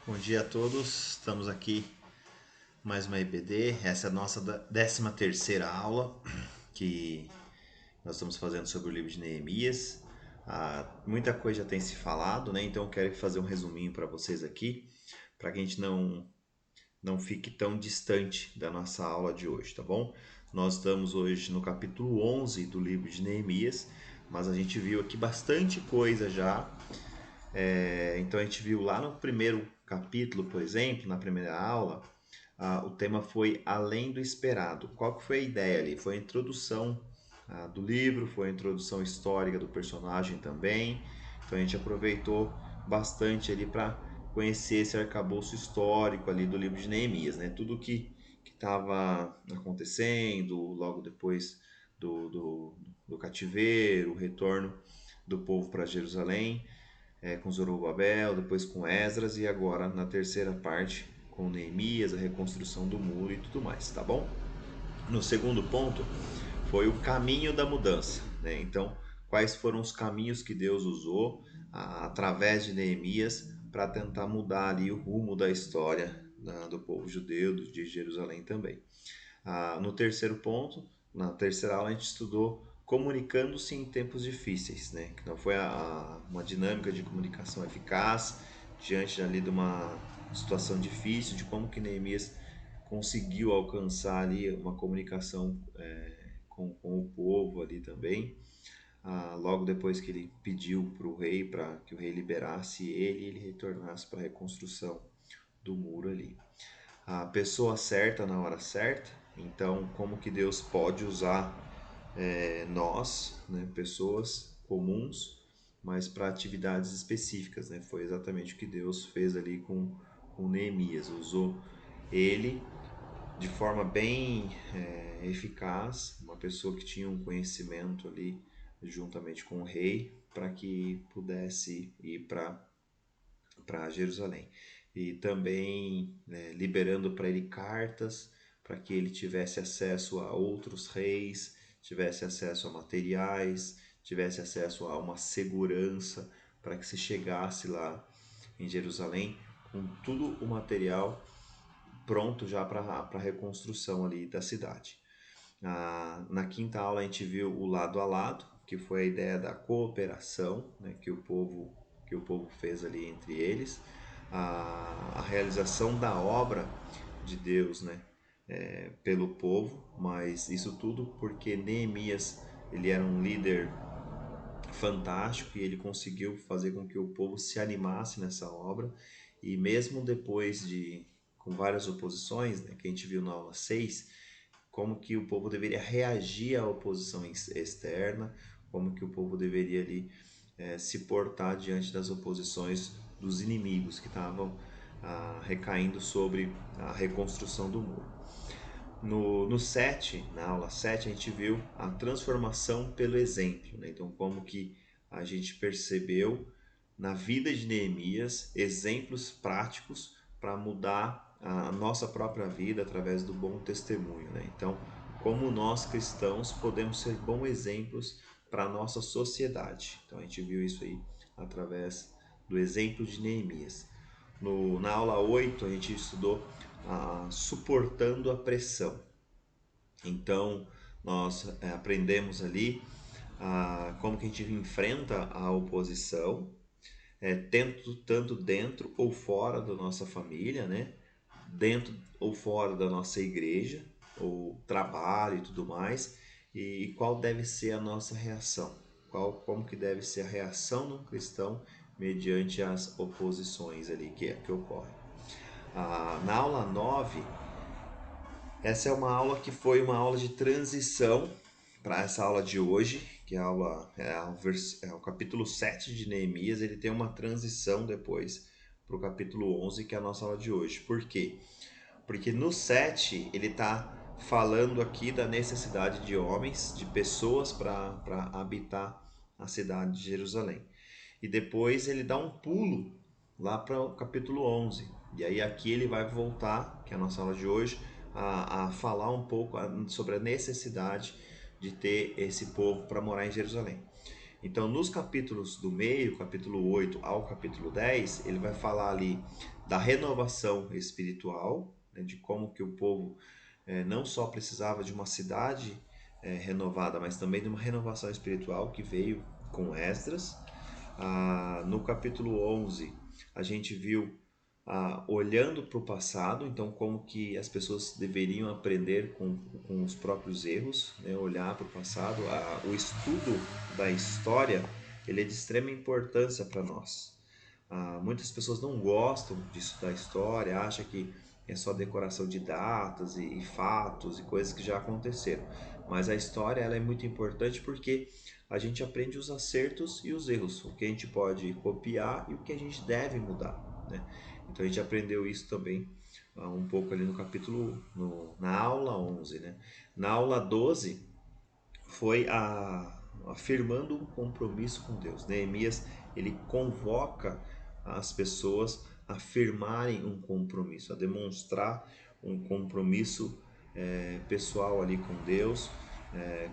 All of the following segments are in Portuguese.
Bom dia a todos, estamos aqui mais uma EBD, essa é a nossa 13ª aula que nós estamos fazendo sobre o livro de Neemias. Muita coisa já tem se falado, né? Então eu quero fazer um resuminho para vocês aqui, para que a gente não fique tão distante da nossa aula de hoje, tá bom? Nós estamos hoje no capítulo 11 do livro de Neemias, mas a gente viu aqui bastante coisa já. Então a gente viu lá no primeiro capítulo, por exemplo, na primeira aula, o tema foi Além do Esperado. Qual que foi a ideia ali? Foi a introdução do livro, foi a introdução histórica do personagem também. Então a gente aproveitou bastante ali para conhecer esse arcabouço histórico ali do livro de Neemias, né? Tudo que estava acontecendo logo depois do cativeiro, o retorno do povo para Jerusalém, com Zorobabel, depois com Esdras e agora na terceira parte com Neemias, a reconstrução do muro e tudo mais, tá bom? No segundo ponto foi o caminho da mudança, né? Então, quais foram os caminhos que Deus usou através de Neemias para tentar mudar ali o rumo da história do povo judeu, de Jerusalém também. No terceiro ponto, na terceira aula, a gente estudou comunicando-se em tempos difíceis, né? Que não foi uma dinâmica de comunicação eficaz diante ali de uma situação difícil, de como que Neemias conseguiu alcançar ali uma comunicação com o povo ali também. Logo depois que ele pediu para o rei, para que o rei liberasse ele e ele retornasse para a reconstrução do muro ali. A pessoa certa na hora certa. Então, como que Deus pode usar nós, né, pessoas comuns, mas para atividades específicas, né? Foi exatamente o que Deus fez ali com Neemias. Usou ele de forma bem eficaz, uma pessoa que tinha um conhecimento ali juntamente com o rei, para que pudesse ir para Jerusalém. E também liberando para ele cartas para que ele tivesse acesso a outros reis, tivesse acesso a materiais, tivesse acesso a uma segurança para que se chegasse lá em Jerusalém com tudo o material pronto já para a reconstrução ali da cidade. Na quinta aula a gente viu o lado a lado, que foi a ideia da cooperação, né, que o povo fez ali entre eles, a realização da obra de Deus, né, pelo povo, mas isso tudo porque Neemias ele era um líder fantástico e ele conseguiu fazer com que o povo se animasse nessa obra, e mesmo depois de com várias oposições, né, que a gente viu na aula 6, como que o povo deveria reagir à oposição externa, como que o povo deveria ali se portar diante das oposições dos inimigos que estavam recaindo sobre a reconstrução do muro. No 7, na aula 7, a gente viu a transformação pelo exemplo, né? Então, como que a gente percebeu na vida de Neemias exemplos práticos para mudar a nossa própria vida através do bom testemunho, né? Então, como nós cristãos podemos ser bons exemplos para a nossa sociedade. Então, a gente viu isso aí através do exemplo de Neemias. Na aula 8, a gente estudou suportando a pressão. Então, nós aprendemos ali como que a gente enfrenta a oposição, tanto dentro ou fora da nossa família, né? Dentro ou fora da nossa igreja, ou trabalho e tudo mais, e qual deve ser a nossa reação, como que deve ser a reação de um cristão mediante as oposições ali que ocorrem. Na aula 9, essa é uma aula que foi uma aula de transição para essa aula de hoje, que é o capítulo 7 de Neemias. Ele tem uma transição depois para o capítulo 11, que é a nossa aula de hoje. Por quê? Porque no 7 ele está falando aqui da necessidade de homens, de pessoas para habitar a cidade de Jerusalém. E depois ele dá um pulo lá para o capítulo 11. E aí aqui ele vai voltar, que é a nossa aula de hoje, a falar um pouco sobre a necessidade de ter esse povo para morar em Jerusalém. Então, nos capítulos do meio, capítulo 8 ao capítulo 10, ele vai falar ali da renovação espiritual, né, de como que o povo não só precisava de uma cidade renovada, mas também de uma renovação espiritual que veio com Esdras. No capítulo 11, a gente viu olhando para o passado, então como que as pessoas deveriam aprender com os próprios erros, né? Olhar para o passado. O estudo da história, ele é de extrema importância para nós. Muitas pessoas não gostam de estudar história, acham que é só decoração de datas e fatos e coisas que já aconteceram. Mas a história ela é muito importante porque a gente aprende os acertos e os erros, o que a gente pode copiar e o que a gente deve mudar, né? Então a gente aprendeu isso também um pouco ali no capítulo, na aula 11, né? Na aula 12 foi afirmando um compromisso com Deus. Neemias, ele convoca as pessoas a firmarem um compromisso, a demonstrar um compromisso pessoal ali com Deus,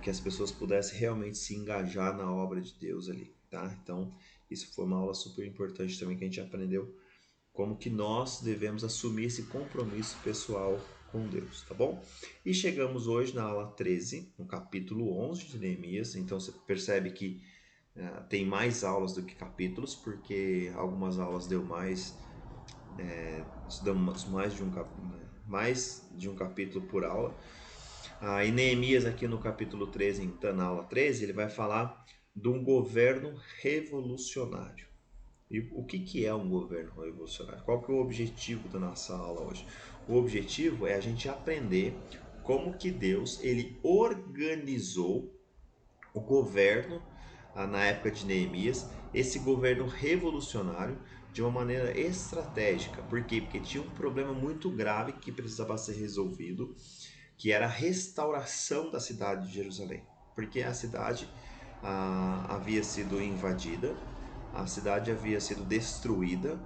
que as pessoas pudessem realmente se engajar na obra de Deus ali, tá? Então, isso foi uma aula super importante também que a gente aprendeu como que nós devemos assumir esse compromisso pessoal com Deus, tá bom? E chegamos hoje na aula 13, no capítulo 11 de Neemias, então você percebe que tem mais aulas do que capítulos, porque algumas aulas deu mais, estudamos mais de um capítulo por aula. E Neemias aqui no capítulo 13, então na aula 13, ele vai falar de um governo revolucionário. E o que é um governo revolucionário? Qual que é o objetivo da nossa aula hoje? O objetivo é a gente aprender como que Deus ele organizou o governo na época de Neemias, esse governo revolucionário de uma maneira estratégica. Por quê? Porque tinha um problema muito grave que precisava ser resolvido, que era a restauração da cidade de Jerusalém. Porque a cidade havia sido invadida, a cidade havia sido destruída,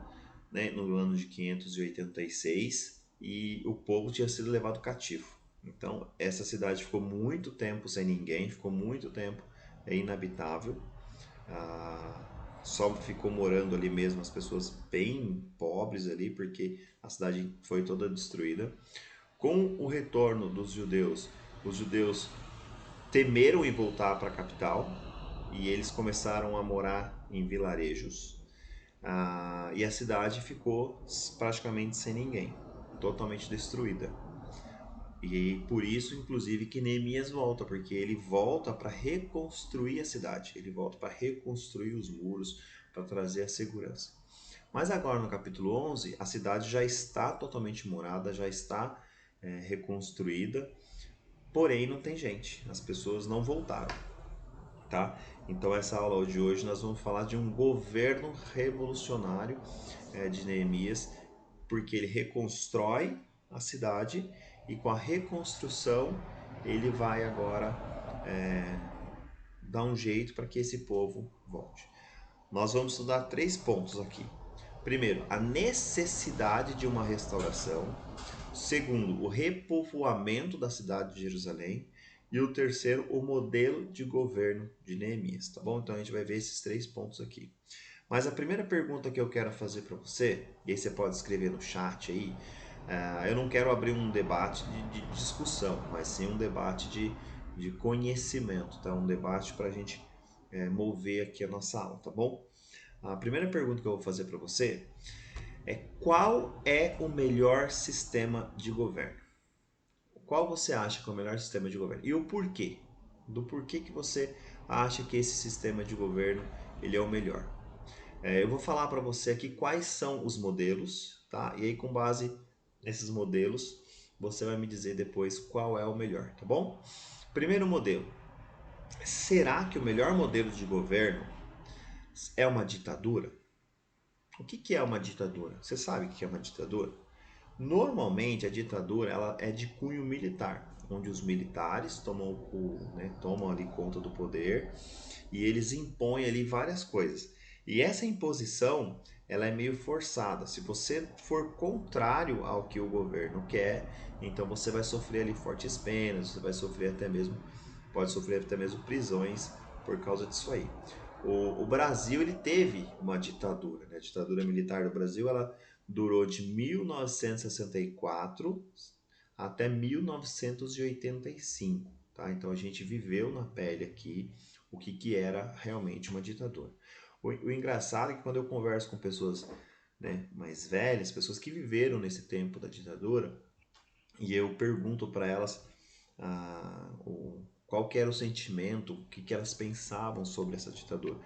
né, no ano de 586 e o povo tinha sido levado cativo. Então essa cidade ficou muito tempo sem ninguém, ficou muito tempo inabitável. Só ficou morando ali mesmo as pessoas bem pobres ali, porque a cidade foi toda destruída. Com o retorno dos judeus, os judeus temeram em voltar para a capital e eles começaram a morar em vilarejos. E a cidade ficou praticamente sem ninguém, totalmente destruída. E por isso, inclusive, que Neemias volta, porque ele volta para reconstruir a cidade, ele volta para reconstruir os muros, para trazer a segurança. Mas agora no capítulo 11, a cidade já está totalmente morada, já está reconstruída, porém não tem gente, as pessoas não voltaram, tá? Então essa aula de hoje nós vamos falar de um governo revolucionário de Neemias, porque ele reconstrói a cidade e com a reconstrução ele vai agora dar um jeito para que esse povo volte. Nós vamos estudar 3 pontos aqui. Primeiro, a necessidade de uma restauração. Segundo, o repovoamento da cidade de Jerusalém. E o terceiro, o modelo de governo de Neemias, tá bom? Então a gente vai ver esses 3 pontos aqui. Mas a primeira pergunta que eu quero fazer para você, e aí você pode escrever no chat aí, eu não quero abrir um debate de discussão, mas sim um debate de conhecimento, tá? Um debate para a gente mover aqui a nossa aula, tá bom? A primeira pergunta que eu vou fazer para você é: qual é o melhor sistema de governo? Qual você acha que é o melhor sistema de governo? E o porquê? Do porquê que você acha que esse sistema de governo ele é o melhor? Eu vou falar para você aqui quais são os modelos, tá? E aí com base nesses modelos, você vai me dizer depois qual é o melhor, tá bom? Primeiro modelo. Será que o melhor modelo de governo é uma ditadura? O que é uma ditadura? Você sabe o que é uma ditadura? Normalmente a ditadura ela é de cunho militar, onde os militares tomam ali conta do poder e eles impõem ali várias coisas. E essa imposição ela é meio forçada. Se você for contrário ao que o governo quer, então você vai sofrer ali fortes penas, você vai sofrer pode sofrer até mesmo prisões por causa disso aí. O Brasil ele teve uma ditadura, né? A ditadura militar do Brasil ela durou de 1964 até 1985, tá? Então a gente viveu na pele aqui o que era realmente uma ditadura. O engraçado é que quando eu converso com pessoas, né, mais velhas, pessoas que viveram nesse tempo da ditadura, e eu pergunto para elas qual que era o sentimento, o que elas pensavam sobre essa ditadura.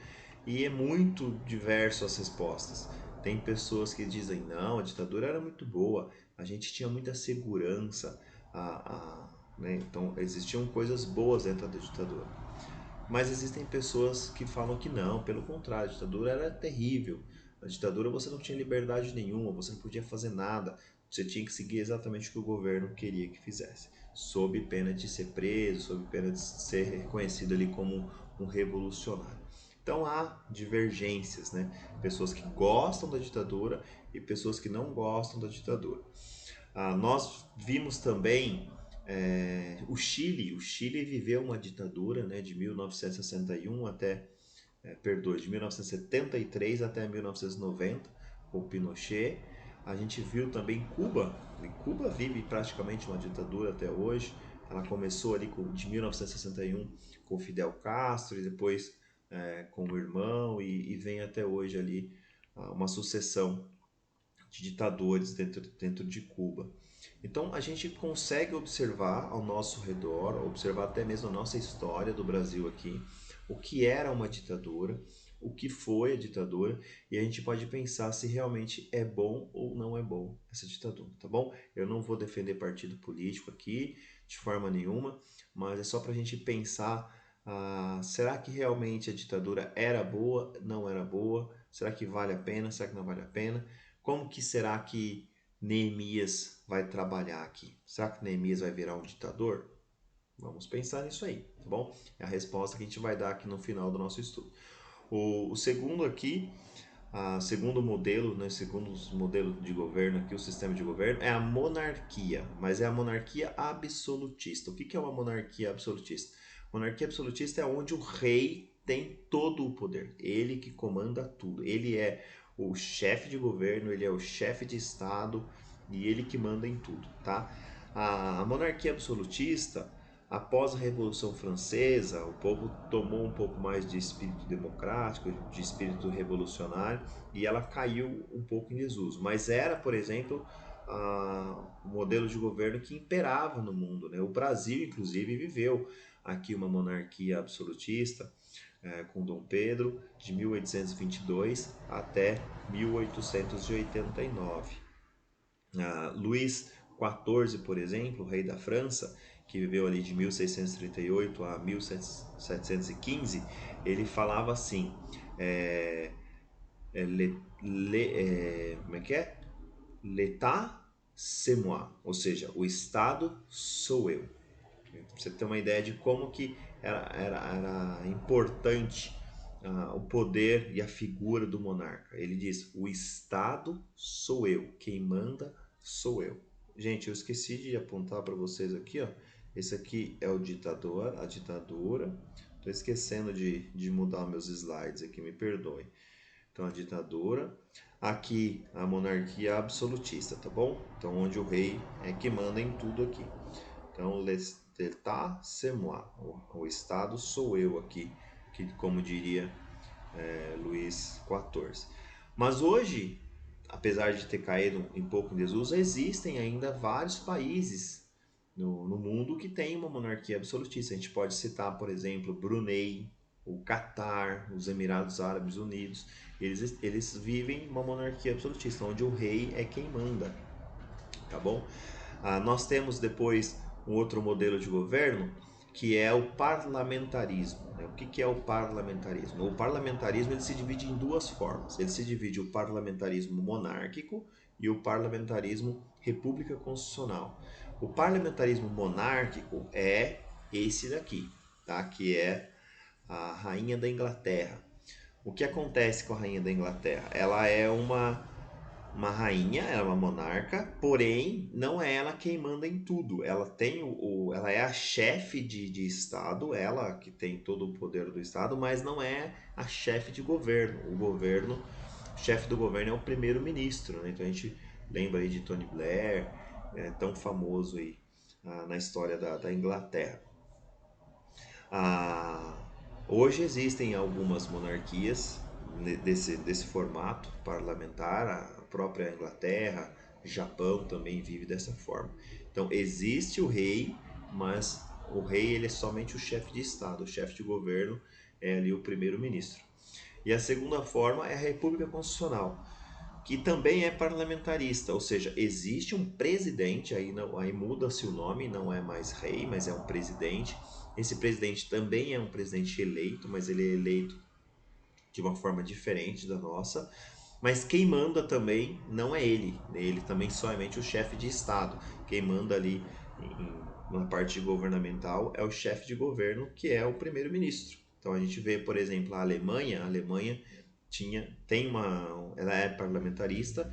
E é muito diverso as respostas. Tem pessoas que dizem, não, a ditadura era muito boa, a gente tinha muita segurança, né? Então existiam coisas boas dentro da ditadura. Mas existem pessoas que falam que não, pelo contrário, a ditadura era terrível. Na ditadura você não tinha liberdade nenhuma, você não podia fazer nada, você tinha que seguir exatamente o que o governo queria que fizesse, sob pena de ser preso, sob pena de ser reconhecido ali como um revolucionário. Então há divergências, né? Pessoas que gostam da ditadura e pessoas que não gostam da ditadura. Nós vimos também o Chile viveu uma ditadura, né, de 1961 até, de 1973 até 1990, com o Pinochet. A gente viu também Cuba, e Cuba vive praticamente uma ditadura até hoje. Ela começou ali de 1961 com Fidel Castro e depois com o irmão e vem até hoje ali uma sucessão de ditadores dentro de Cuba. Então a gente consegue observar ao nosso redor, observar até mesmo a nossa história do Brasil aqui, o que era uma ditadura, o que foi a ditadura, e a gente pode pensar se realmente é bom ou não é bom essa ditadura, tá bom? Eu não vou defender partido político aqui de forma nenhuma, mas é só para a gente pensar, será que realmente a ditadura era boa, não era boa? Será que vale a pena, será que não vale a pena? Como que será que Neemias vai trabalhar aqui? Será que Neemias vai virar um ditador? Vamos pensar nisso aí, tá bom? É a resposta que a gente vai dar aqui no final do nosso estudo. O segundo aqui, segundo modelo, né, segundo modelo de governo aqui, o sistema de governo, é a monarquia, mas é a monarquia absolutista. O que é uma monarquia absolutista? Monarquia absolutista é onde o rei tem todo o poder, ele que comanda tudo, ele é o chefe de governo, ele é o chefe de estado e ele que manda em tudo, tá? A monarquia absolutista, após a Revolução Francesa, o povo tomou um pouco mais de espírito democrático, de espírito revolucionário, e ela caiu um pouco em desuso. Mas era, por exemplo, o modelo de governo que imperava no mundo, né? O Brasil, inclusive, viveu aqui uma monarquia absolutista, com Dom Pedro, de 1822 até 1889. Luís XIV, por exemplo, rei da França, que viveu ali de 1638 a 1715, ele falava assim, como é que é? L'État c'est moi, ou seja, o Estado sou eu. Pra você ter uma ideia de como que era importante o poder e a figura do monarca. Ele diz: o Estado sou eu, quem manda sou eu. Gente, eu esqueci de apontar para vocês aqui, ó. Esse aqui é o ditador, a ditadura. Estou esquecendo de mudar meus slides aqui, me perdoem. Então, a ditadura. Aqui, a monarquia absolutista, tá bom? Então, onde o rei é que manda em tudo aqui. Então, l'État c'est moi. O Estado sou eu aqui, que, como diria Luís XIV. Mas hoje, apesar de ter caído um pouco em desuso, existem ainda vários países no mundo que têm uma monarquia absolutista. A gente pode citar, por exemplo, Brunei, o Catar, os Emirados Árabes Unidos. Eles vivem uma monarquia absolutista, onde o rei é quem manda, tá bom? Nós temos depois um outro modelo de governo que é o parlamentarismo. Né? O que é o parlamentarismo? O parlamentarismo ele se divide em duas formas. Ele se divide o parlamentarismo monárquico e o parlamentarismo república constitucional. O parlamentarismo monárquico é esse daqui, tá? Que é a rainha da Inglaterra. O que acontece com a rainha da Inglaterra? Ela é uma uma rainha, ela é uma monarca, porém não é ela quem manda em tudo. Ela tem ela é a chefe de estado, ela que tem todo o poder do estado, mas não é a chefe de governo. O chefe do governo é o primeiro-ministro, né? Então a gente lembra aí de Tony Blair, tão famoso aí na história da Inglaterra. Ah, hoje existem algumas monarquias desse formato parlamentar, a própria Inglaterra, Japão também vive dessa forma. Então existe o rei, mas o rei ele é somente o chefe de estado, o chefe de governo é ali o primeiro-ministro. E a segunda forma é a República Constitucional, que também é parlamentarista, ou seja, existe um presidente, aí, não, aí muda-se o nome, não é mais rei, mas é um presidente. Esse presidente também é um presidente eleito, mas ele é eleito de uma forma diferente da nossa. Mas quem manda também não é ele, ele também somente o chefe de Estado. Quem manda ali na parte governamental é o chefe de governo, que é o primeiro-ministro. Então a gente vê, por exemplo, a Alemanha ela é parlamentarista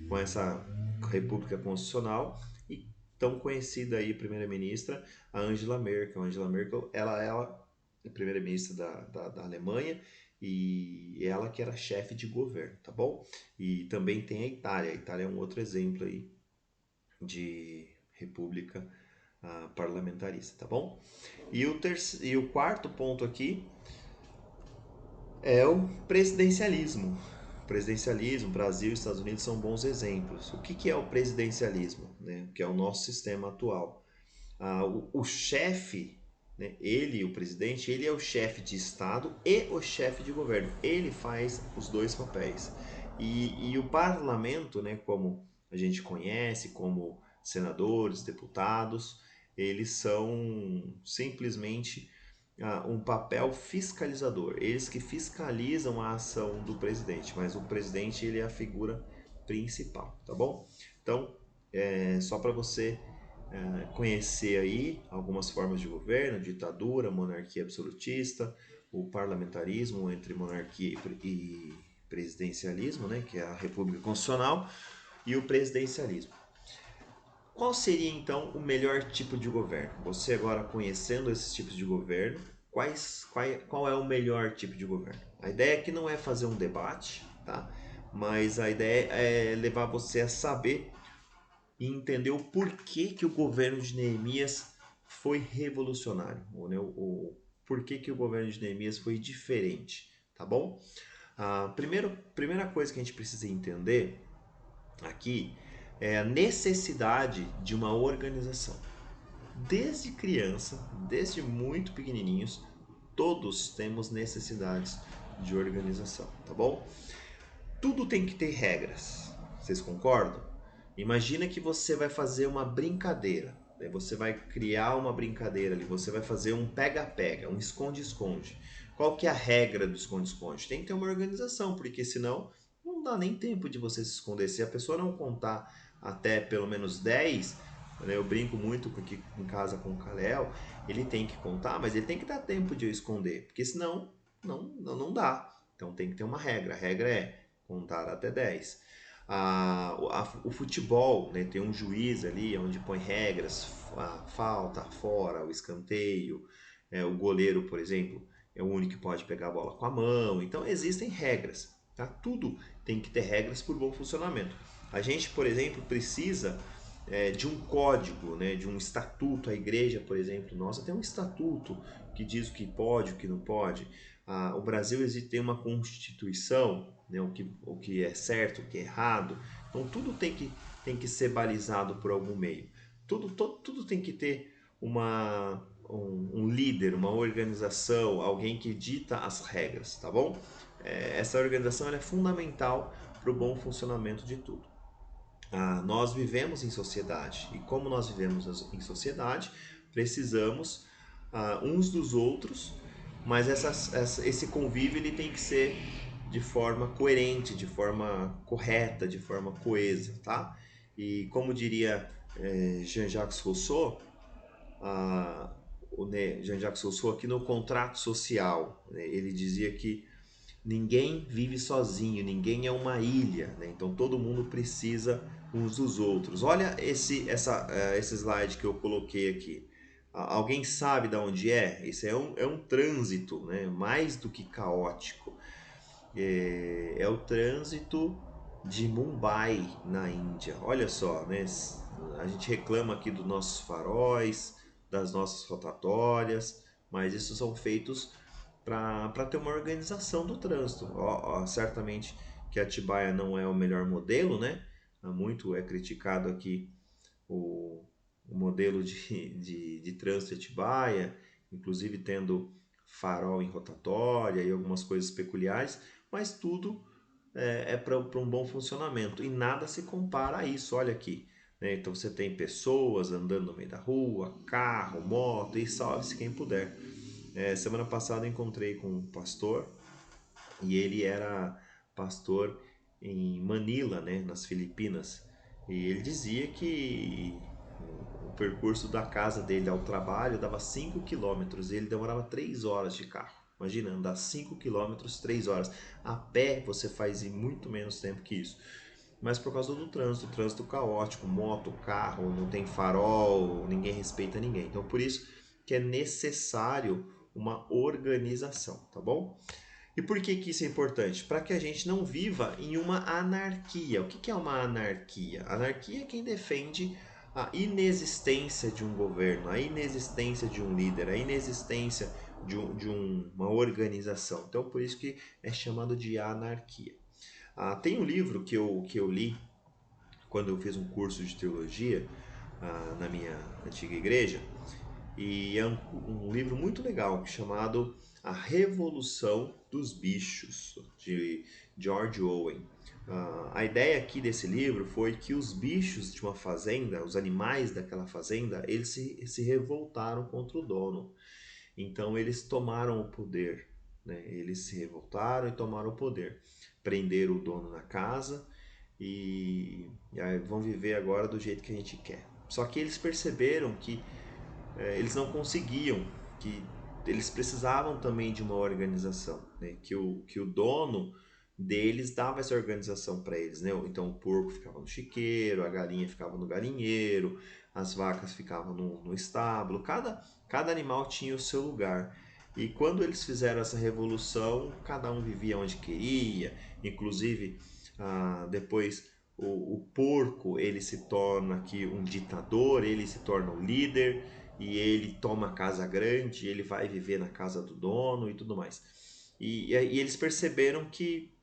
com essa República Constitucional e tão conhecida aí primeira-ministra, a Angela Merkel. A Angela Merkel, ela é a primeira-ministra da Alemanha e ela que era chefe de governo, tá bom? E também tem a Itália. A Itália é um outro exemplo aí de república parlamentarista, tá bom? E o quarto ponto aqui é o presidencialismo. O presidencialismo, Brasil e Estados Unidos são bons exemplos. O que é o presidencialismo? Né? Que é o nosso sistema atual. O chefe, né? Ele, o presidente, ele é o chefe de Estado e o chefe de governo. Ele faz os dois papéis. E o parlamento, né, como a gente conhece, como senadores, deputados, eles são simplesmente um papel fiscalizador. Eles que fiscalizam a ação do presidente, mas o presidente ele é a figura principal, tá bom? Então, só para você conhecer aí algumas formas de governo, ditadura, monarquia absolutista, o parlamentarismo entre monarquia e presidencialismo, né, que é a República Constitucional, e o presidencialismo. Qual seria então o melhor tipo de governo? Você agora conhecendo esses tipos de governo, qual é o melhor tipo de governo? A ideia aqui não é fazer um debate, tá? Mas a ideia é levar você a saber e entender o porquê que o governo de Neemias foi revolucionário, né? O porquê que o governo de Neemias foi diferente, tá bom? Primeira coisa que a gente precisa entender aqui é a necessidade de uma organização. Desde criança, desde muito pequenininhos, todos temos necessidades de organização, tá bom? Tudo tem que ter regras. Vocês concordam? Imagina que você vai fazer uma brincadeira. Né? Você vai criar uma brincadeira ali. Você vai fazer um pega-pega, um esconde-esconde. Qual que é a regra do esconde-esconde? Tem que ter uma organização, porque senão não dá nem tempo de você se esconder. Se a pessoa não contar até pelo menos 10, né? Eu brinco muito aqui em casa com o Kalel, ele tem que contar, mas ele tem que dar tempo de eu esconder, porque senão não dá. Então tem que ter uma regra. A regra é contar até 10. O futebol, né, tem um juiz ali onde põe regras, a falta, a fora, o escanteio, o goleiro, por exemplo, é o único que pode pegar a bola com a mão. Então existem regras, tá? Tudo tem que ter regras por bom funcionamento. A gente, por exemplo, precisa de um código, né, de um estatuto. A igreja, por exemplo, nossa tem um estatuto que diz o que pode, o que não pode. O Brasil tem uma constituição, né, o que é certo, o que é errado. Então tudo tem que ser balizado por algum meio. Tudo tem que ter um líder, uma organização, alguém que dita as regras, tá bom? Essa organização é fundamental para o bom funcionamento de tudo. Nós vivemos em sociedade e como nós vivemos em sociedade, precisamos uns dos outros, mas esse convívio ele tem que ser de forma coerente, de forma correta, de forma coesa, tá? E como diria Jean-Jacques Rousseau, Jean-Jacques Rousseau aqui no Contrato Social, né, ele dizia que ninguém vive sozinho, ninguém é uma ilha, né? Então todo mundo precisa uns dos outros. Olha esse slide que eu coloquei aqui. Alguém sabe de onde é? Isso é um trânsito, né? Mais do que caótico. É o trânsito de Mumbai, na Índia. Olha só, né? A gente reclama aqui dos nossos faróis, das nossas rotatórias, mas isso são feitos para ter uma organização do trânsito. Certamente que a Atibaia não é o melhor modelo, né? Muito é criticado aqui o modelo de trânsito de Atibaia, inclusive tendo farol em rotatória e algumas coisas peculiares, mas tudo é para um bom funcionamento e nada se compara a isso. Olha aqui, né? Então você tem pessoas andando no meio da rua, carro, moto, e salve-se quem puder. Semana passada encontrei com um pastor e ele era pastor em Manila, né, nas Filipinas. E ele dizia que o percurso da casa dele ao trabalho dava 5 quilômetros e ele demorava 3 horas de carro. Imagina, andar 5 quilômetros, 3 horas. A pé você faz em muito menos tempo que isso. Mas por causa do trânsito caótico, moto, carro, não tem farol, ninguém respeita ninguém. Então por isso que é necessário uma organização, tá bom? E por que isso é importante? Para que a gente não viva em uma anarquia. O que é uma anarquia? Anarquia é quem defende a inexistência de um governo, a inexistência de um líder, a inexistência de uma organização. Então, por isso que é chamado de anarquia. Tem um livro que eu li quando eu fiz um curso de teologia na minha antiga igreja, e é um livro muito legal chamado A Revolução dos Bichos, de George Owen. A ideia aqui desse livro foi que os bichos de uma fazenda, os animais daquela fazenda, eles se revoltaram contra o dono. Então eles tomaram o poder, né? Eles se revoltaram e tomaram o poder. Prenderam o dono na casa e aí vão viver agora do jeito que a gente quer. Só que eles perceberam que eles não conseguiam, que eles precisavam também de uma organização, né? Que o dono deles dava essa organização para eles, né? Então o porco ficava no chiqueiro, a galinha ficava no galinheiro, as vacas ficavam no estábulo, cada animal tinha o seu lugar. E quando eles fizeram essa revolução, cada um vivia onde queria, inclusive depois o porco ele se torna aqui um ditador, ele se torna um líder, e ele toma a casa grande, ele vai viver na casa do dono e tudo mais. E eles perceberam que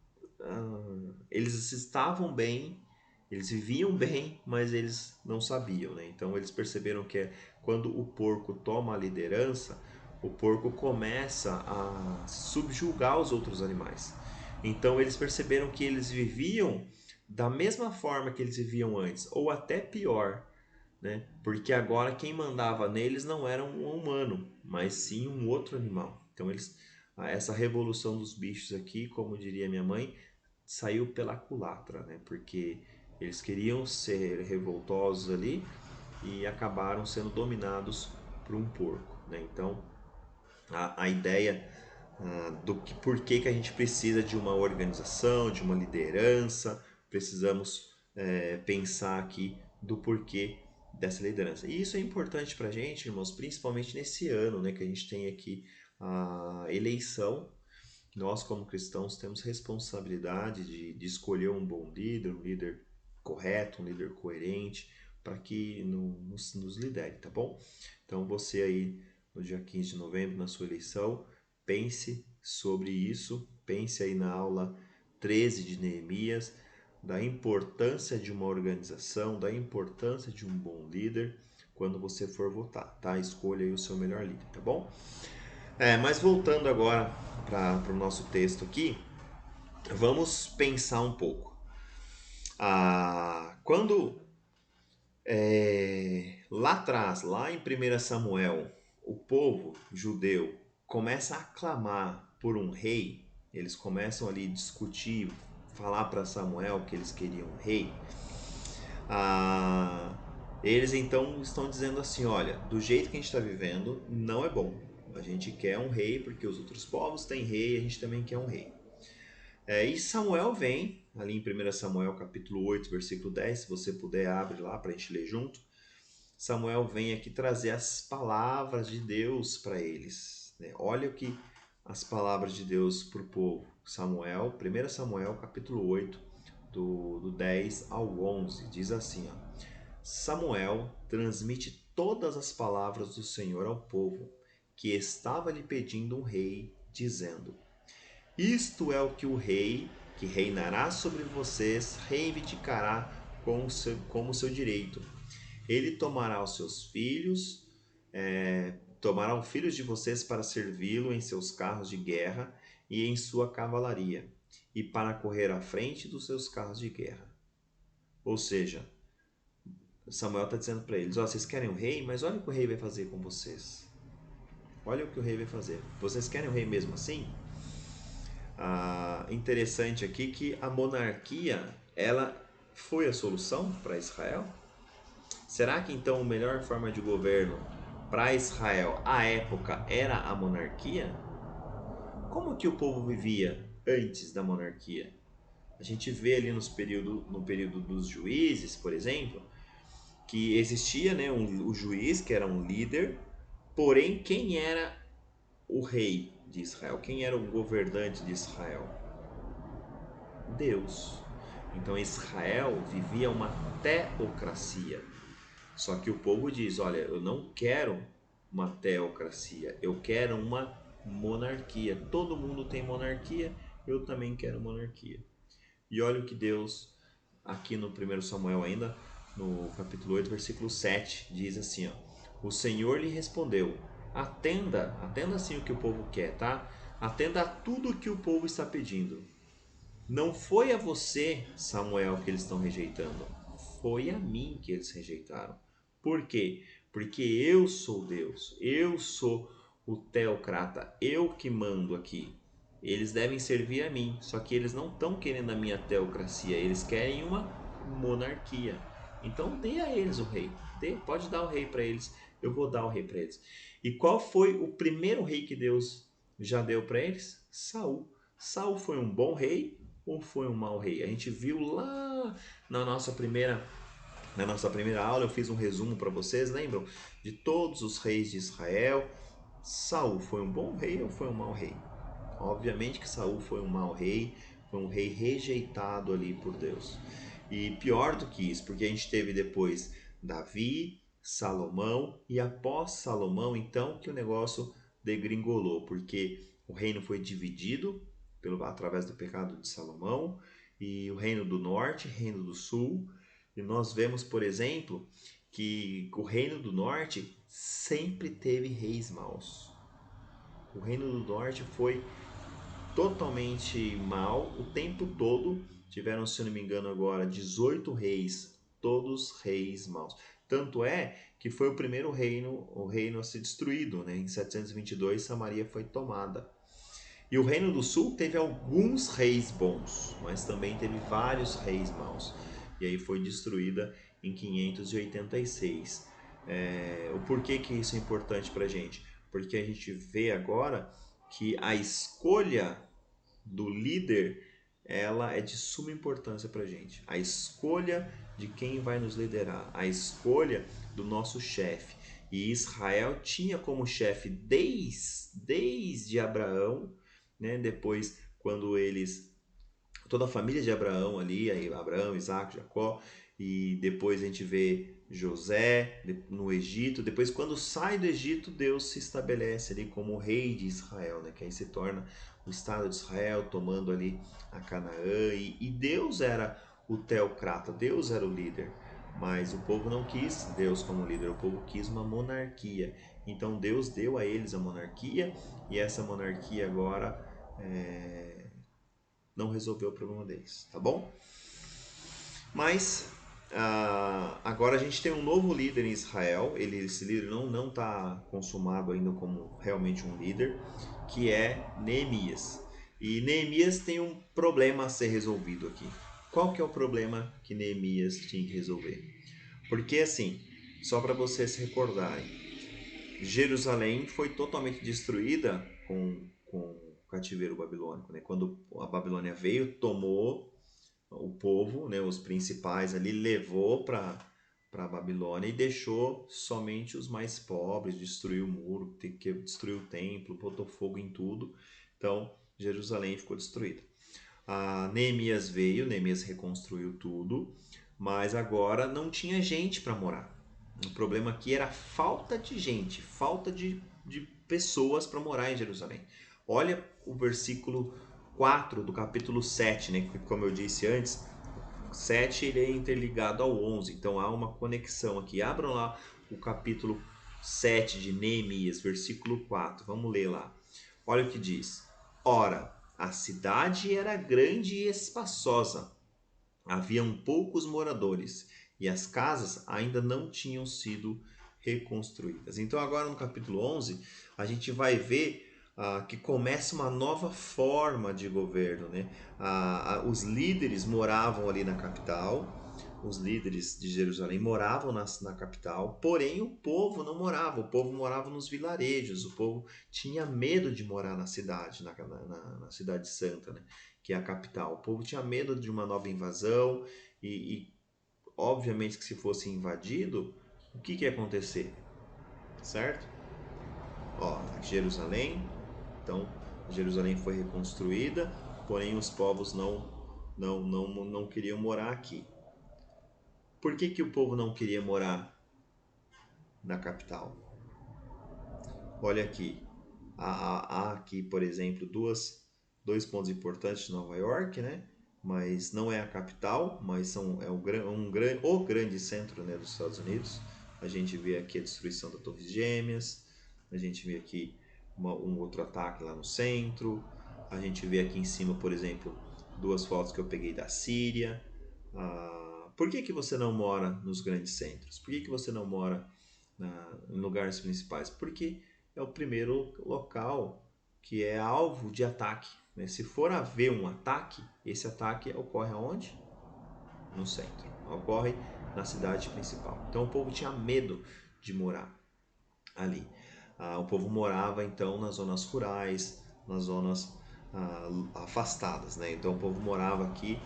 eles estavam bem, eles viviam bem, mas eles não sabiam, né? Então eles perceberam que quando o porco toma a liderança, o porco começa a subjugar os outros animais. Então eles perceberam que eles viviam da mesma forma que eles viviam antes, ou até pior, né? Porque agora quem mandava neles não era um humano, mas sim um outro animal. Então essa revolução dos bichos aqui, como diria minha mãe, saiu pela culatra, né? Porque eles queriam ser revoltosos ali e acabaram sendo dominados por um porco, né? Então a ideia do que por que a gente precisa de uma organização, de uma liderança, precisamos pensar aqui do porquê dessa liderança. E isso é importante para a gente, irmãos, principalmente nesse ano, né, que a gente tem aqui a eleição. Nós, como cristãos, temos responsabilidade de escolher um bom líder, um líder correto, um líder coerente, para que nos lidere, tá bom? Então, você aí, no dia 15 de novembro, na sua eleição, pense sobre isso, pense aí na aula 13 de Neemias, da importância de uma organização, da importância de um bom líder quando você for votar, tá? Escolha aí o seu melhor líder, tá bom? Mas voltando agora para o nosso texto aqui, vamos pensar um pouco. Quando lá atrás, lá em 1 Samuel, o povo judeu começa a clamar por um rei, eles começam ali a discutir, falar para Samuel que eles queriam um rei. Eles então estão dizendo assim: olha, do jeito que a gente está vivendo, não é bom. A gente quer um rei porque os outros povos têm rei, a gente também quer um rei. E Samuel vem, ali em 1 Samuel capítulo 8, versículo 10, se você puder, abre lá para a gente ler junto. Samuel vem aqui trazer as palavras de Deus para eles, né? Olha o que as palavras de Deus para o povo. Samuel, 1 Samuel capítulo 8, do 10 ao 11, diz assim, ó. Samuel transmite todas as palavras do Senhor ao povo, que estava lhe pedindo um rei, dizendo: Isto é o que o rei, que reinará sobre vocês, reivindicará como seu direito. Ele tomará os seus filhos, tomará os filhos de vocês para servi-lo em seus carros de guerra e em sua cavalaria, e para correr à frente dos seus carros de guerra. Ou seja, Samuel está dizendo para eles: vocês querem um rei, mas olha o que o rei vai fazer com vocês. Olha o que o rei vai fazer. Vocês querem um rei mesmo assim? Interessante aqui que a monarquia, ela foi a solução para Israel? Será que então a melhor forma de governo para Israel à época era a monarquia? Como que o povo vivia antes da monarquia? A gente vê ali no período dos juízes, por exemplo, que existia, né, o juiz, que era um líder, porém quem era o rei de Israel? Quem era o governante de Israel? Deus. Então Israel vivia uma teocracia. Só que o povo diz: olha, eu não quero uma teocracia, eu quero uma monarquia. Todo mundo tem monarquia, eu também quero monarquia. E olha o que Deus, aqui no 1 Samuel ainda, no capítulo 8, versículo 7, diz assim, ó: O Senhor lhe respondeu: atenda assim o que o povo quer, tá? Atenda a tudo o que o povo está pedindo. Não foi a você, Samuel, que eles estão rejeitando. Foi a mim que eles rejeitaram. Por quê? Porque eu sou Deus. Eu sou o teocrata. Eu que mando aqui. Eles devem servir a mim. Só que eles não estão querendo a minha teocracia. Eles querem uma monarquia. Então dê a eles o rei. Pode dar o rei para eles. Eu vou dar o rei para eles. E qual foi o primeiro rei que Deus já deu para eles? Saul. Saul foi um bom rei ou foi um mau rei? A gente viu lá na nossa primeira aula, eu fiz um resumo para vocês, lembram? De todos os reis de Israel. Saul foi um bom rei ou foi um mau rei? Obviamente que Saul foi um mau rei, foi um rei rejeitado ali por Deus. E pior do que isso, porque a gente teve depois Davi, Salomão, e após Salomão, então, que o negócio degringolou, porque o reino foi dividido através do pecado de Salomão, e o reino do norte, reino do sul, e nós vemos, por exemplo, que o reino do norte sempre teve reis maus. O reino do norte foi totalmente mal o tempo todo. Tiveram, se eu não me engano, agora 18 reis, todos reis maus. Tanto é que foi o reino a ser destruído, né? Em 722 Samaria foi tomada. E o reino do sul teve alguns reis bons, mas também teve vários reis maus. E aí foi destruída em 586. O porquê que isso é importante para a gente? Porque a gente vê agora que a escolha do líder, ela é de suma importância para a gente. A escolha de quem vai nos liderar, a escolha do nosso chefe. E Israel tinha como chefe desde Abraão, né? Depois, quando toda a família de Abraão ali, aí Abraão, Isaac, Jacó, e depois a gente vê José no Egito. Depois, quando sai do Egito, Deus se estabelece ali como o rei de Israel, né? Que aí se torna o Estado de Israel, tomando ali a Canaã. E Deus era o teocrata, Deus era o líder. Mas o povo não quis Deus como líder, o povo quis uma monarquia. Então Deus deu a eles a monarquia, e essa monarquia agora não resolveu o problema deles, tá bom? Mas agora a gente tem um novo líder em Israel. Esse líder não está consumado ainda como realmente um líder, que é Neemias. E Neemias tem um problema a ser resolvido aqui. Qual que é o problema que Neemias tinha que resolver? Porque assim, só para vocês se recordarem, Jerusalém foi totalmente destruída com cativeiro babilônico, né? Quando a Babilônia veio, tomou o povo, né, os principais ali, levou para a Babilônia e deixou somente os mais pobres, destruiu o muro, destruiu o templo, botou fogo em tudo. Então, Jerusalém ficou destruída. Neemias veio, Neemias reconstruiu tudo, mas agora não tinha gente para morar. O problema aqui era a falta de gente, falta de pessoas para morar em Jerusalém. Olha o versículo 4 do capítulo 7, né? Como eu disse antes, 7 ele é interligado ao 11, então há uma conexão aqui. Abram lá o capítulo 7 de Neemias, versículo 4. Vamos ler lá. Olha o que diz. Ora, a cidade era grande e espaçosa. Haviam poucos moradores e as casas ainda não tinham sido reconstruídas. Então, agora no capítulo 11, a gente vai ver que começa uma nova forma de governo, né? Os líderes moravam ali na capital, os líderes de Jerusalém moravam na capital, porém o povo não morava, o povo morava nos vilarejos, o povo tinha medo de morar na cidade, na cidade santa, né? Que é a capital. O povo tinha medo de uma nova invasão e obviamente que se fosse invadido, o que ia acontecer? Certo? Ó, Jerusalém, então Jerusalém foi reconstruída, porém os povos não queriam morar aqui. Por que o povo não queria morar na capital? Olha aqui, há aqui, por exemplo, dois pontos importantes de Nova York, né? Mas não é a capital, mas o grande centro, né, dos Estados Unidos. A gente vê aqui a destruição das Torres Gêmeas, a gente vê aqui um outro ataque lá no centro, a gente vê aqui em cima, por exemplo, duas fotos que eu peguei da Síria. Por que você não mora nos grandes centros? Por que você não mora em lugares principais? Porque é o primeiro local que é alvo de ataque, né? Se for haver um ataque, esse ataque ocorre aonde? No centro. Ocorre na cidade principal. Então o povo tinha medo de morar ali. O povo morava então nas zonas rurais, nas zonas afastadas, né? Então o povo morava aqui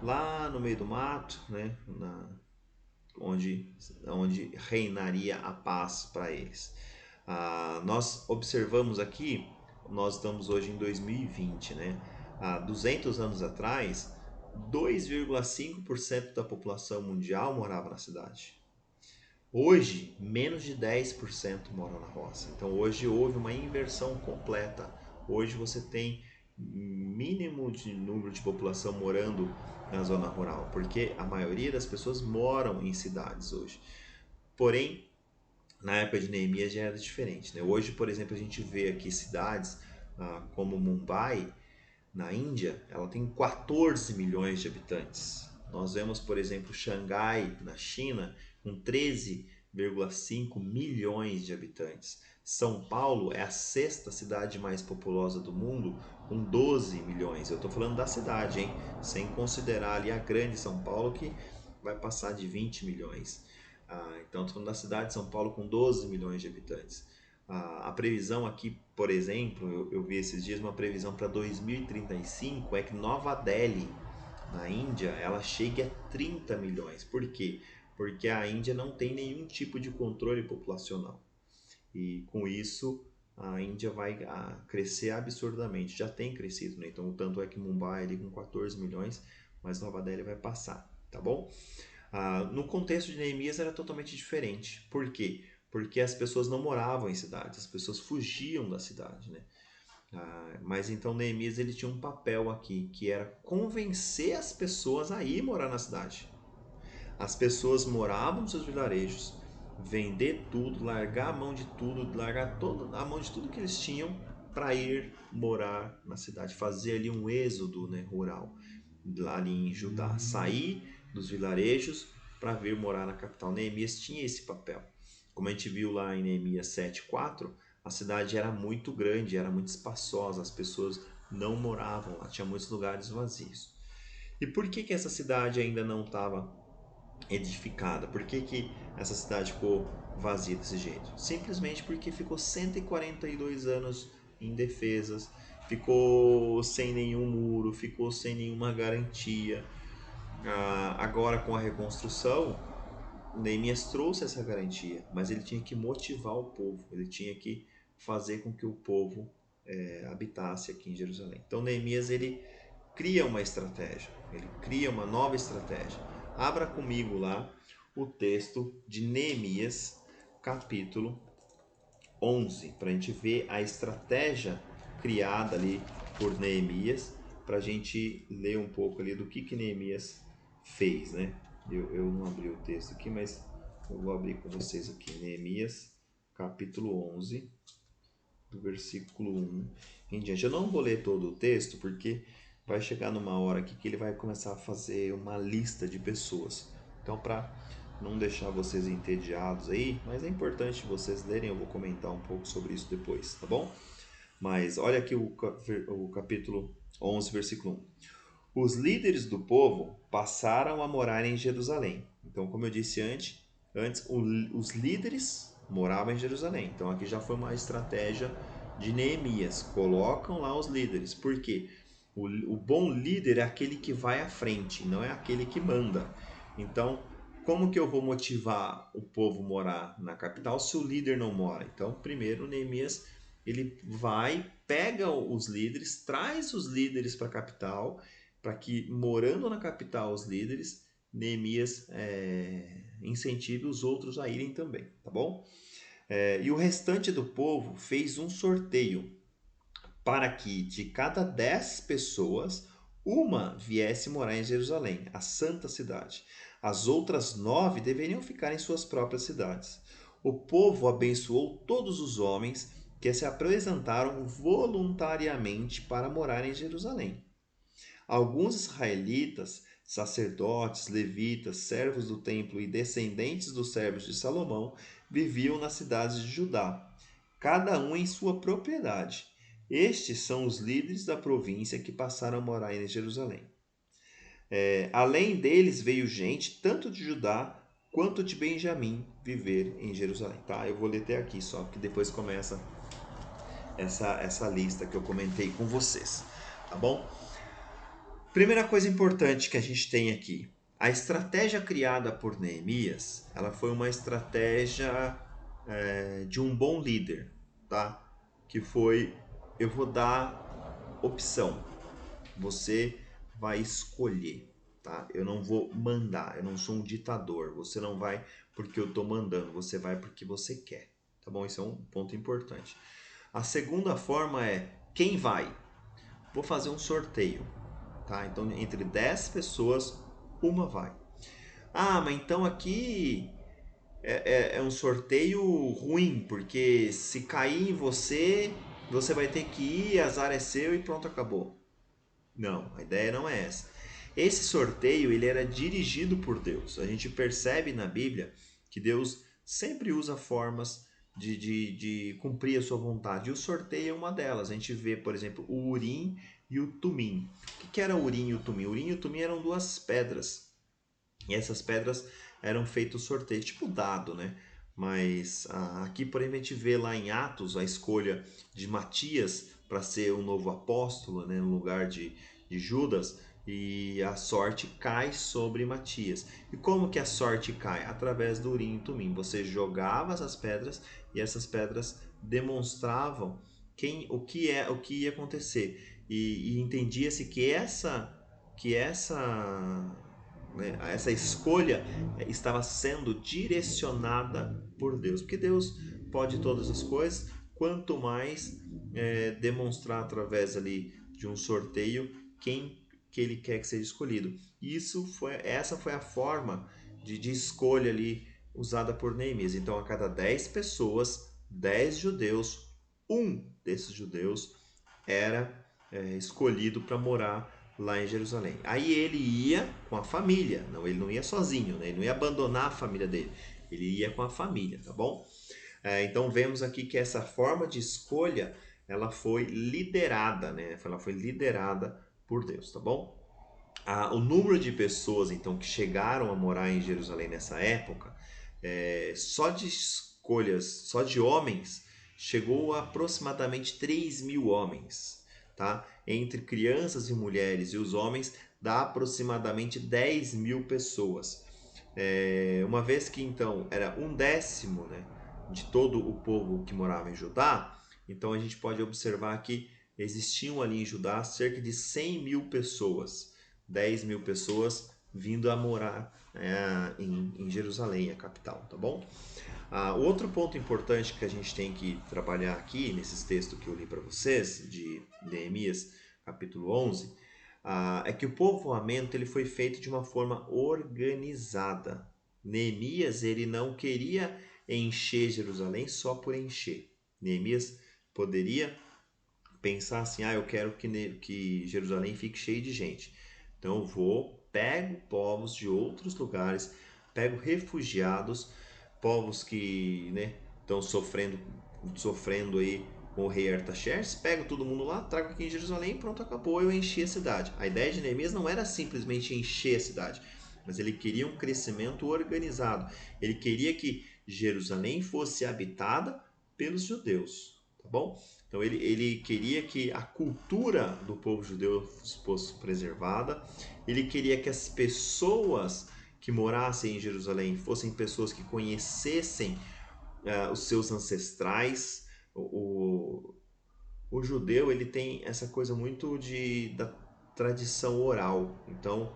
lá no meio do mato, né? Onde reinaria a paz para eles. Nós observamos aqui, nós estamos hoje em 2020, né? Há 200 anos atrás, 2,5% da população mundial morava na cidade. Hoje, menos de 10% moram na roça. Então, hoje houve uma inversão completa. Hoje você tem mínimo de número de população morando na zona rural, porque a maioria das pessoas moram em cidades hoje. Porém, na época de Neemias já era diferente, né? Hoje, por exemplo, a gente vê aqui cidades como Mumbai, na Índia, ela tem 14 milhões de habitantes. Nós vemos, por exemplo, Xangai, na China, com 13,5 milhões de habitantes. São Paulo é a sexta cidade mais populosa do mundo, com 12 milhões. Eu estou falando da cidade, hein? Sem considerar ali a grande São Paulo, que vai passar de 20 milhões. Então, estou falando da cidade de São Paulo com 12 milhões de habitantes. A previsão aqui, por exemplo, eu vi esses dias uma previsão para 2035 é que Nova Delhi, na Índia, ela chegue a 30 milhões. Por quê? Porque a Índia não tem nenhum tipo de controle populacional. E com isso, a Índia vai crescer absurdamente. Já tem crescido, né? Então, o tanto é que Mumbai ali com 14 milhões, mas Nova Delhi vai passar, tá bom? No contexto de Neemias era totalmente diferente. Por quê? Porque as pessoas não moravam em cidades, as pessoas fugiam da cidade, né? Mas então Neemias ele tinha um papel aqui, que era convencer as pessoas a ir morar na cidade. As pessoas moravam nos seus vilarejos, vender tudo, largar a mão de tudo, largar toda a mão de tudo que eles tinham para ir morar na cidade, fazer ali um êxodo, né, rural, lá ali em Judá, sair dos vilarejos para vir morar na capital. Neemias tinha esse papel. Como a gente viu lá em Neemias 7:4, a cidade era muito grande, era muito espaçosa, as pessoas não moravam lá, tinha muitos lugares vazios. E por que essa cidade ainda não estava edificada? Por que essa cidade ficou vazia desse jeito? Simplesmente porque ficou 142 anos indefesas, ficou sem nenhum muro, ficou sem nenhuma garantia. Agora com a reconstrução, Neemias trouxe essa garantia, mas ele tinha que motivar o povo, ele tinha que fazer com que o povo habitasse aqui em Jerusalém. Então Neemias ele cria uma estratégia, ele cria uma nova estratégia. Abra comigo lá o texto de Neemias, capítulo 11, para a gente ver a estratégia criada ali por Neemias, para a gente ler um pouco ali do que Neemias fez, né? Eu não abri o texto aqui, mas eu vou abrir com vocês aqui. Neemias, capítulo 11, do versículo 1 em diante. Eu não vou ler todo o texto, porque vai chegar numa hora aqui que ele vai começar a fazer uma lista de pessoas. Então, para não deixar vocês entediados aí, mas é importante vocês lerem, eu vou comentar um pouco sobre isso depois, tá bom? Mas olha aqui o capítulo 11, versículo 1. Os líderes do povo passaram a morar em Jerusalém. Então, como eu disse antes os líderes moravam em Jerusalém. Então, aqui já foi uma estratégia de Neemias. Colocam lá os líderes. Por quê? O bom líder é aquele que vai à frente, não é aquele que manda. Então, como que eu vou motivar o povo a morar na capital se o líder não mora? Então, primeiro, Neemias ele vai, pega os líderes, traz os líderes para a capital, para que, morando na capital os líderes, Neemias incentive os outros a irem também, tá bom? E o restante do povo fez um sorteio para que de cada 10 pessoas, uma viesse morar em Jerusalém, a santa cidade. As outras 9 deveriam ficar em suas próprias cidades. O povo abençoou todos os homens que se apresentaram voluntariamente para morar em Jerusalém. Alguns israelitas, sacerdotes, levitas, servos do templo e descendentes dos servos de Salomão viviam nas cidades de Judá, cada um em sua propriedade. Estes são os líderes da província que passaram a morar em Jerusalém. Além deles veio gente tanto de Judá quanto de Benjamim viver em Jerusalém. Tá? Eu vou ler até aqui só, porque depois começa essa lista que eu comentei com vocês. Tá bom? Primeira coisa importante que a gente tem aqui. A estratégia criada por Neemias, ela foi uma estratégia de um bom líder, tá? Que foi, eu vou dar opção, você vai escolher, tá? Eu não vou mandar, eu não sou um ditador, você não vai porque eu tô mandando, você vai porque você quer, tá bom? Isso é um ponto importante. A segunda forma é, quem vai? Vou fazer um sorteio, tá? Então, entre 10 pessoas, uma vai. Ah, mas então aqui é um sorteio ruim, porque se cair em você, você vai ter que ir, azar é seu e pronto, acabou. Não, a ideia não é essa. Esse sorteio ele era dirigido por Deus. A gente percebe na Bíblia que Deus sempre usa formas de cumprir a sua vontade. E o sorteio é uma delas. A gente vê, por exemplo, o Urim e o Tumim. O que era o Urim e o Tumim? O Urim e o Tumim eram duas pedras. E essas pedras eram feitos sorteio, tipo dado, né? Mas aqui, por exemplo, a gente vê lá em Atos a escolha de Matias para ser o novo apóstolo, né? No lugar de Judas. E a sorte cai sobre Matias. E como que a sorte cai? Através do Urim e Tumim. Você jogava essas pedras e essas pedras demonstravam o que ia acontecer. E entendia-se que essa escolha estava sendo direcionada por Deus, porque Deus pode todas as coisas, quanto mais demonstrar através ali de um sorteio quem que ele quer que seja escolhido. Essa foi a forma de escolha ali usada por Neemias. Então, a cada 10 pessoas, 10 judeus, um desses judeus era escolhido para morar lá em Jerusalém. Aí ele ia com a família, ele não ia sozinho, né? Ele não ia abandonar a família dele, ele ia com a família, tá bom? Então vemos aqui que essa forma de escolha ela foi liderada, né? Ela foi liderada por Deus, tá bom? O número de pessoas então que chegaram a morar em Jerusalém nessa época, só de escolhas, só de homens, chegou a aproximadamente 3.000 homens. tá? Entre crianças e mulheres e os homens, dá aproximadamente 10 mil pessoas. Uma vez que então era 1/10, né, de todo o povo que morava em Judá, então a gente pode observar que existiam ali em Judá cerca de 100 mil pessoas, 10 mil pessoas vindo a morar em Jerusalém, a capital, tá bom? Outro ponto importante que a gente tem que trabalhar aqui, nesses textos que eu li para vocês, de Neemias, capítulo 11, é que o povoamento ele foi feito de uma forma organizada. Neemias ele não queria encher Jerusalém só por encher. Neemias poderia pensar assim, eu quero que Jerusalém fique cheio de gente. Então eu pego povos de outros lugares, pego refugiados, povos que, né, estão sofrendo aí com o rei Artaxerxes, pego todo mundo lá, trago aqui em Jerusalém e pronto, acabou, eu enchi a cidade. A ideia de Neemias não era simplesmente encher a cidade, mas ele queria um crescimento organizado. Ele queria que Jerusalém fosse habitada pelos judeus, tá bom? Então ele queria que a cultura do povo judeu fosse preservada, ele queria que as pessoas que morassem em Jerusalém fossem pessoas que conhecessem os seus ancestrais. O judeu ele tem essa coisa muito da tradição oral, então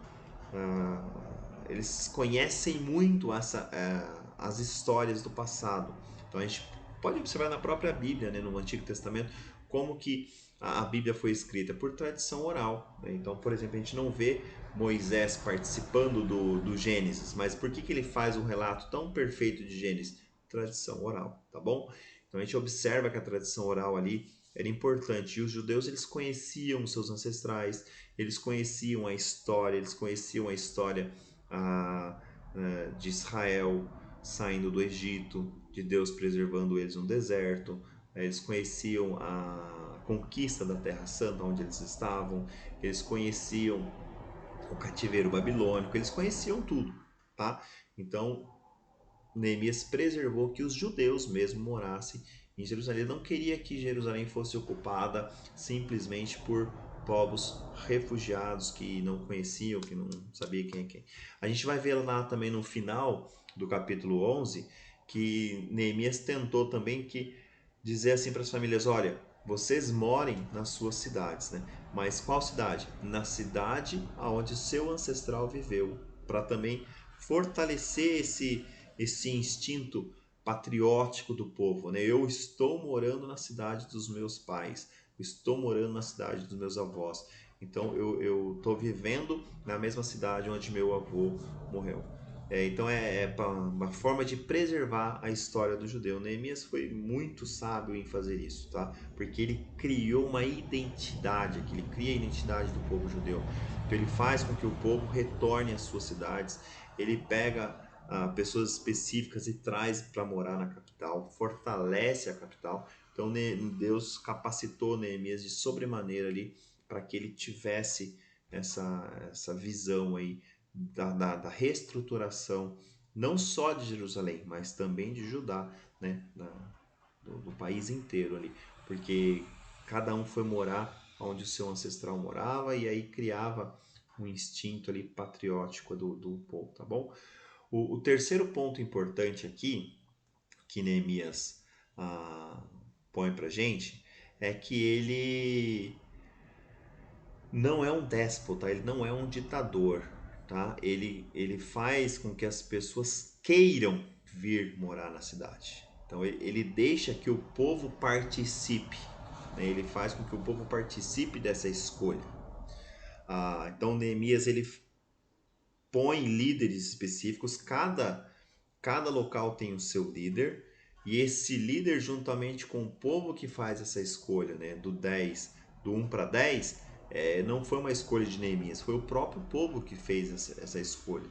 eles conhecem muito as histórias do passado. Então a gente pode observar na própria Bíblia, né, no Antigo Testamento, como que a Bíblia foi escrita por tradição oral, né? Então, por exemplo, a gente não vê Moisés participando do Gênesis, mas por que ele faz um relato tão perfeito de Gênesis? Tradição oral, tá bom? Então a gente observa que a tradição oral ali era importante, e os judeus eles conheciam os seus ancestrais, eles conheciam a história de Israel saindo do Egito, de Deus preservando eles no deserto. Eles conheciam a conquista da Terra Santa, onde eles estavam. Eles conheciam o cativeiro babilônico. Eles conheciam tudo, tá? Então, Neemias preservou que os judeus mesmo morassem em Jerusalém. Ele não queria que Jerusalém fosse ocupada simplesmente por povos refugiados que não conheciam, que não sabiam quem é quem. A gente vai ver lá também no final do capítulo 11 que Neemias tentou também dizer assim para as famílias, olha, vocês morem nas suas cidades, né? Mas qual cidade? Na cidade onde seu ancestral viveu, para também fortalecer esse instinto patriótico do povo, né? Eu estou morando na cidade dos meus pais, estou morando na cidade dos meus avós, então eu estou vivendo na mesma cidade onde meu avô morreu. Então é uma forma de preservar a história do judeu. Neemias foi muito sábio em fazer isso, tá? Porque ele criou uma identidade, ele cria a identidade do povo judeu. Então ele faz com que o povo retorne às suas cidades, ele pega pessoas específicas e traz para morar na capital, fortalece a capital. Então Deus capacitou Neemias de sobremaneira ali para que ele tivesse essa visão aí da reestruturação não só de Jerusalém, mas também de Judá, né, do país inteiro ali, porque cada um foi morar onde o seu ancestral morava e aí criava um instinto ali patriótico do povo, tá bom? O terceiro ponto importante aqui que Neemias põe pra gente é que ele não é um déspota, ele não é um ditador, tá? Ele faz com que as pessoas queiram vir morar na cidade. Então ele deixa que o povo participe, né? Ele faz com que o povo participe dessa escolha. Então Neemias ele põe líderes específicos, cada local tem o seu líder, e esse líder juntamente com o povo que faz essa escolha, né, do 1 para 10, não foi uma escolha de Neemias, foi o próprio povo que fez essa escolha.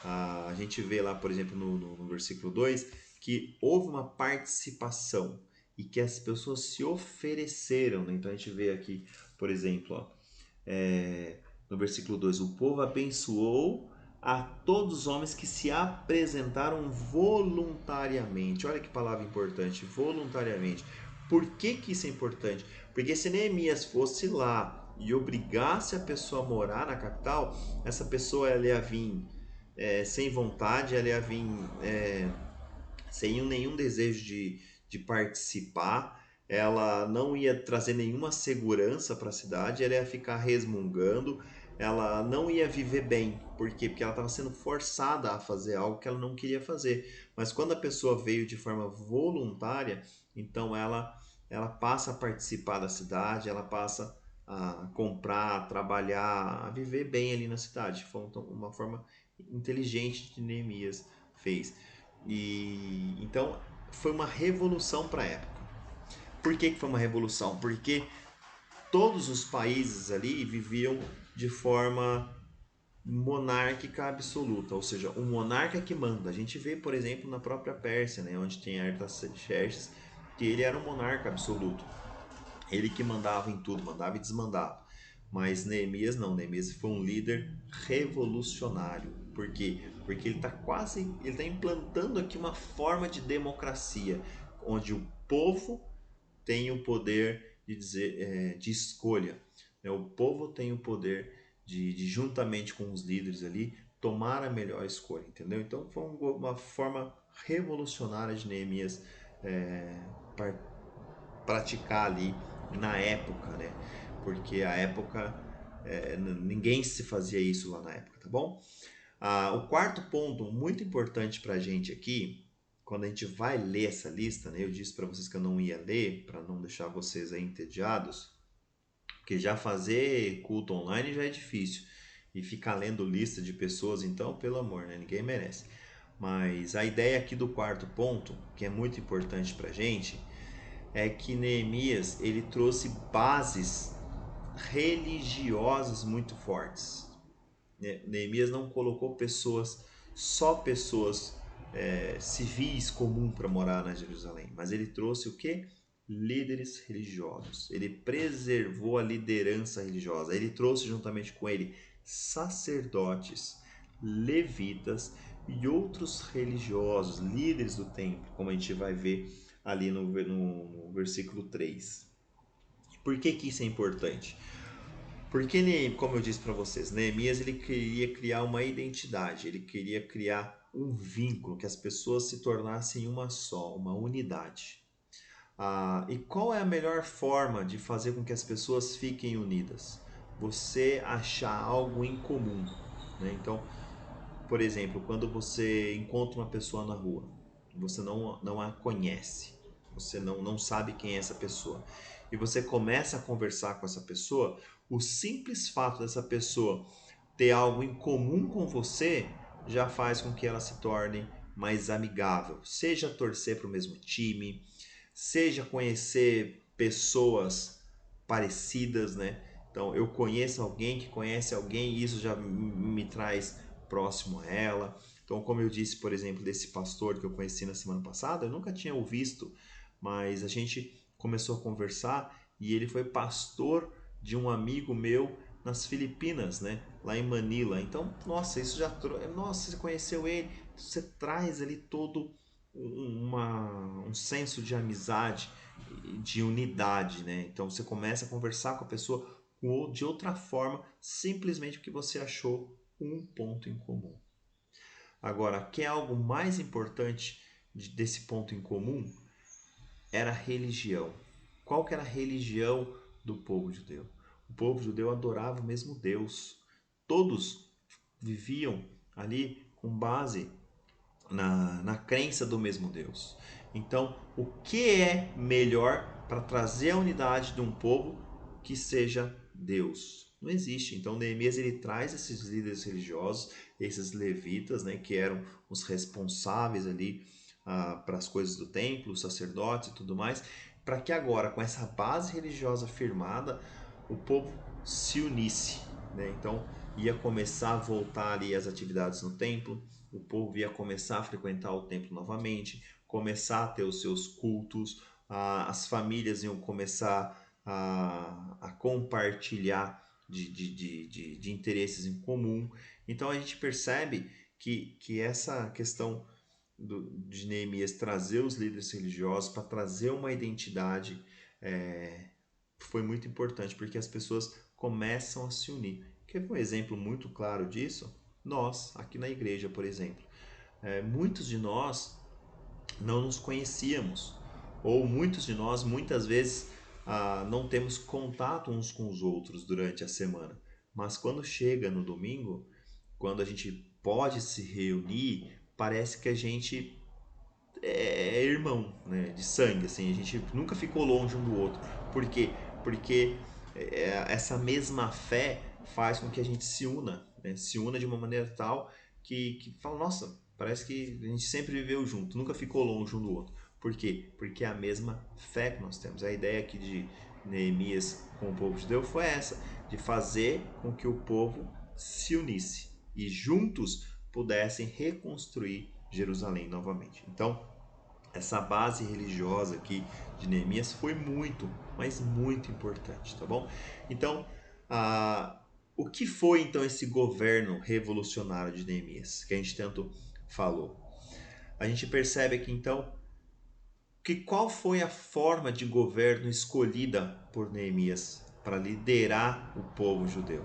A gente vê lá, por exemplo, no versículo 2, que houve uma participação e que as pessoas se ofereceram, né? Então a gente vê aqui, por exemplo, no versículo 2, o povo abençoou a todos os homens que se apresentaram voluntariamente. Olha que palavra importante, voluntariamente. Por que isso é importante? Porque se Neemias fosse lá e obrigasse a pessoa a morar na capital, essa pessoa ela ia vir sem vontade, ela ia vir sem nenhum desejo de participar, ela não ia trazer nenhuma segurança para a cidade, ela ia ficar resmungando, ela não ia viver bem. Por quê? Porque ela estava sendo forçada a fazer algo que ela não queria fazer. Mas quando a pessoa veio de forma voluntária, então ela passa a participar da cidade, ela passa a comprar, a trabalhar, a viver bem ali na cidade. Foi uma forma inteligente que Neemias fez. E então foi uma revolução para a época. Por que foi uma revolução? Porque todos os países ali viviam de forma monárquica absoluta, ou seja, um monarca que manda. A gente vê, por exemplo, na própria Pérsia, né, onde tem Artaxerxes, que ele era um monarca absoluto. Ele que mandava em tudo, mandava e desmandava. Mas Neemias não, Neemias foi um líder revolucionário. Por quê? Porque ele está implantando aqui uma forma de democracia, onde o povo tem o poder de dizer, de escolha. Né? O povo tem o poder de, juntamente com os líderes ali, tomar a melhor escolha, entendeu? Então foi uma forma revolucionária de Neemias é, praticar ali na época, né? Porque a época ninguém se fazia isso lá na época, tá bom? O quarto ponto muito importante para a gente aqui, quando a gente vai ler essa lista, né? Eu disse para vocês que eu não ia ler para não deixar vocês aí entediados, porque já fazer culto online já é difícil e ficar lendo lista de pessoas, então, pelo amor, né? Ninguém merece. Mas a ideia aqui do quarto ponto, que é muito importante para a gente, é que Neemias ele trouxe bases religiosas muito fortes. Neemias não colocou só pessoas civis comuns para morar na Jerusalém, mas ele trouxe o que? Líderes religiosos. Ele preservou a liderança religiosa. Ele trouxe juntamente com ele sacerdotes, levitas e outros religiosos, líderes do templo, como a gente vai ver ali no versículo 3. Por que isso é importante? Porque, como eu disse para vocês, Neemias ele queria criar uma identidade, ele queria criar um vínculo, que as pessoas se tornassem uma só, uma unidade. E qual é a melhor forma de fazer com que as pessoas fiquem unidas? Você achar algo em comum. Né? Então, por exemplo, quando você encontra uma pessoa na rua, você não a conhece, você não sabe quem é essa pessoa, e você começa a conversar com essa pessoa, o simples fato dessa pessoa ter algo em comum com você já faz com que ela se torne mais amigável. Seja torcer para o mesmo time, seja conhecer pessoas parecidas, né? Então eu conheço alguém que conhece alguém e isso já me traz próximo a ela. Então, como eu disse, por exemplo, desse pastor que eu conheci na semana passada, eu nunca tinha o visto, mas a gente começou a conversar e ele foi pastor de um amigo meu nas Filipinas, né? Lá em Manila. Então, nossa, isso já nossa, você conheceu ele, você traz ali todo um senso de amizade, de unidade, né? Então você começa a conversar com a pessoa de outra forma, simplesmente porque você achou um ponto em comum. Agora, que é algo mais importante desse ponto em comum era a religião. Qual que era a religião do povo judeu? O povo judeu adorava o mesmo Deus. Todos viviam ali com base na crença do mesmo Deus. Então, o que é melhor para trazer a unidade de um povo que seja Deus? Não existe. Então, Neemias ele traz esses líderes religiosos, esses levitas, né, que eram os responsáveis ali para as coisas do templo, os sacerdotes e tudo mais, para que agora, com essa base religiosa firmada, o povo se unisse. Né? Então, ia começar a voltar ali as atividades no templo, o povo ia começar a frequentar o templo novamente, começar a ter os seus cultos, as famílias iam começar a compartilhar de interesses em comum. Então a gente percebe que essa questão de Neemias trazer os líderes religiosos para trazer uma identidade foi muito importante, porque as pessoas começam a se unir. Quer ver um exemplo muito claro disso? Nós, aqui na igreja, por exemplo. Muitos de nós não nos conhecíamos, ou muitos de nós, muitas vezes, não temos contato uns com os outros durante a semana. Mas quando chega no domingo, quando a gente pode se reunir, parece que a gente é irmão, né, de sangue, assim, a gente nunca ficou longe um do outro. Por quê? Porque essa mesma fé faz com que a gente se una, né, se una de uma maneira tal que fala, nossa, parece que a gente sempre viveu junto, nunca ficou longe um do outro. Por quê? Porque é a mesma fé que nós temos. A ideia aqui de Neemias com o povo de Deus foi essa, de fazer com que o povo se unisse e juntos pudessem reconstruir Jerusalém novamente. Então, essa base religiosa aqui de Neemias foi muito, mas muito importante, tá bom? Então, o que foi então esse governo revolucionário de Neemias, que a gente tanto falou? A gente percebe aqui então que qual foi a forma de governo escolhida por Neemias para liderar o povo judeu?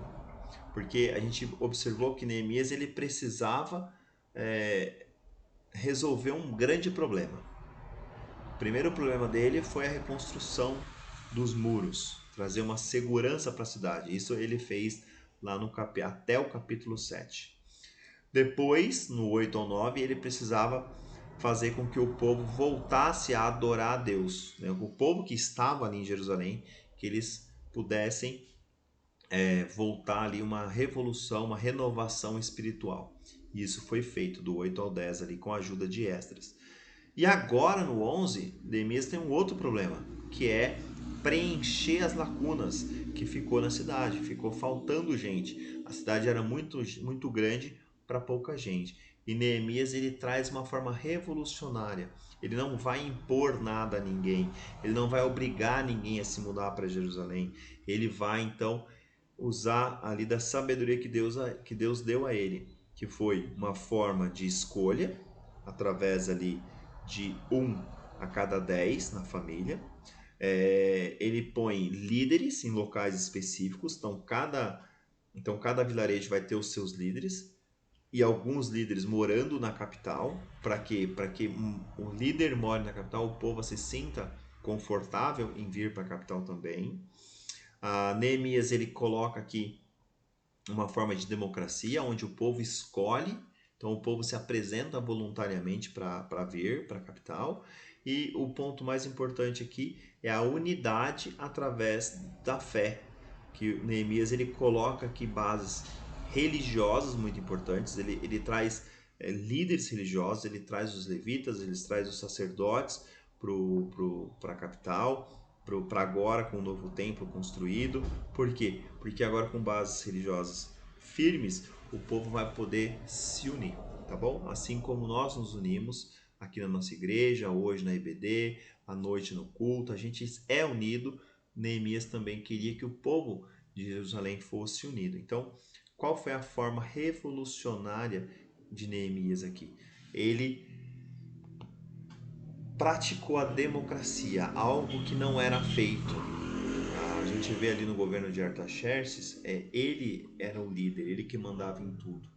Porque a gente observou que Neemias ele precisava resolver um grande problema. O primeiro problema dele foi a reconstrução dos muros, trazer uma segurança para a cidade. Isso ele fez lá no até o capítulo 7. Depois, no 8 ao 9, ele precisava fazer com que o povo voltasse a adorar a Deus. O povo que estava ali em Jerusalém, que eles pudessem voltar ali uma revolução, uma renovação espiritual. E isso foi feito do 8 ao 10 ali com a ajuda de Esdras. E agora no 11, Neemias tem um outro problema, que é preencher as lacunas que ficou na cidade. Ficou faltando gente. A cidade era muito, muito grande para pouca gente. E Neemias ele traz uma forma revolucionária. Ele não vai impor nada a ninguém. Ele não vai obrigar ninguém a se mudar para Jerusalém. Ele vai então usar ali da sabedoria que Deus deu a ele, que foi uma forma de escolha através ali de 1 a cada 10 na família. Ele põe líderes em locais específicos, então cada vilarejo vai ter os seus líderes e alguns líderes morando na capital. Para quê? Para que o líder more na capital, o povo se sinta confortável em vir para a capital também. Neemias ele coloca aqui uma forma de democracia, onde o povo escolhe, então o povo se apresenta voluntariamente para vir para a capital. E o ponto mais importante aqui é a unidade através da fé, que Neemias ele coloca aqui bases religiosas muito importantes, ele traz líderes religiosos, ele traz os levitas, ele traz os sacerdotes para a capital, para agora com o novo templo construído. Por quê? Porque agora com bases religiosas firmes, o povo vai poder se unir, tá bom? Assim como nós nos unimos aqui na nossa igreja, hoje na IBD, à noite no culto, a gente é unido. Neemias também queria que o povo de Jerusalém fosse unido. Então, qual foi a forma revolucionária de Neemias aqui? Ele praticou a democracia, algo que não era feito. A gente vê ali no governo de Artaxerxes, ele era o líder, ele que mandava em tudo.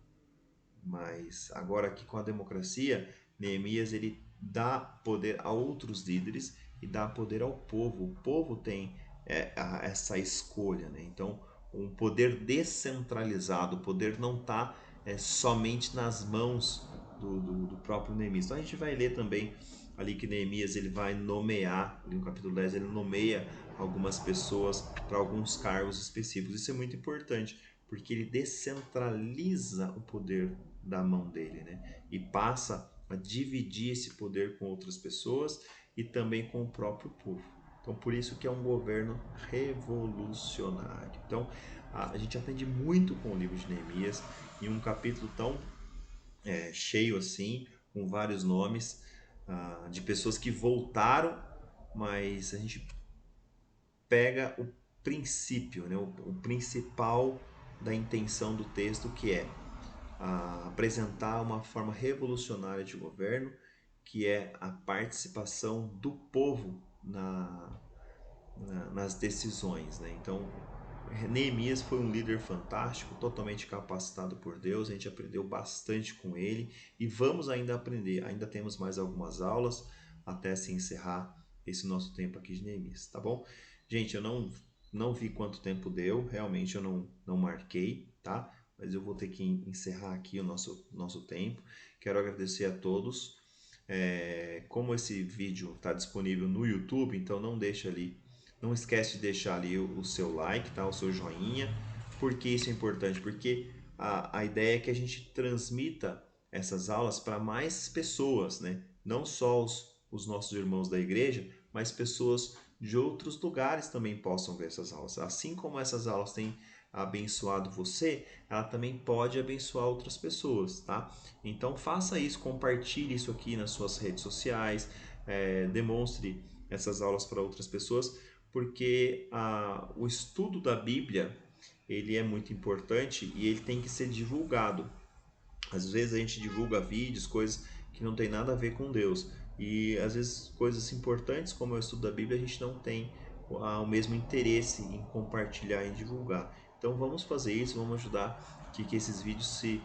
Mas agora aqui com a democracia, Neemias ele dá poder a outros líderes e dá poder ao povo. O povo tem essa escolha, né? Então, um poder descentralizado, o poder não está somente nas mãos do próprio Neemias. Então a gente vai ler também ali que Neemias ele vai nomear, ali no capítulo 10, ele nomeia algumas pessoas para alguns cargos específicos. Isso é muito importante, porque ele descentraliza o poder da mão dele, né? E passa a dividir esse poder com outras pessoas e também com o próprio povo. Então, por isso que é um governo revolucionário. Então, a gente aprende muito com o livro de Neemias, em um capítulo tão cheio assim, com vários nomes de pessoas que voltaram, mas a gente pega o princípio, né? O principal da intenção do texto, que é apresentar uma forma revolucionária de governo, que é a participação do povo nas decisões, né? Então, Neemias foi um líder fantástico, totalmente capacitado por Deus. A gente aprendeu bastante com ele e vamos ainda aprender. Ainda temos mais algumas aulas até se encerrar esse nosso tempo aqui de Neemias, tá bom? Gente, eu não vi quanto tempo deu, realmente eu não marquei, tá? Mas eu vou ter que encerrar aqui o nosso tempo. Quero agradecer a todos. Como esse vídeo está disponível no YouTube, então não esquece de deixar ali o seu like, tá? O seu joinha. Por que isso é importante? Porque a ideia é que a gente transmita essas aulas para mais pessoas, né? Não só os nossos irmãos da igreja, mas pessoas de outros lugares também possam ver essas aulas. Assim como essas aulas têm abençoado você, ela também pode abençoar outras pessoas, tá? Então faça isso, compartilhe isso aqui nas suas redes sociais, demonstre essas aulas para outras pessoas, porque o estudo da Bíblia ele é muito importante e ele tem que ser divulgado. Às vezes a gente divulga vídeos, coisas que não tem nada a ver com Deus. E às vezes coisas importantes como o estudo da Bíblia a gente não tem o mesmo interesse em compartilhar e divulgar. Então vamos fazer isso, vamos ajudar que esses vídeos se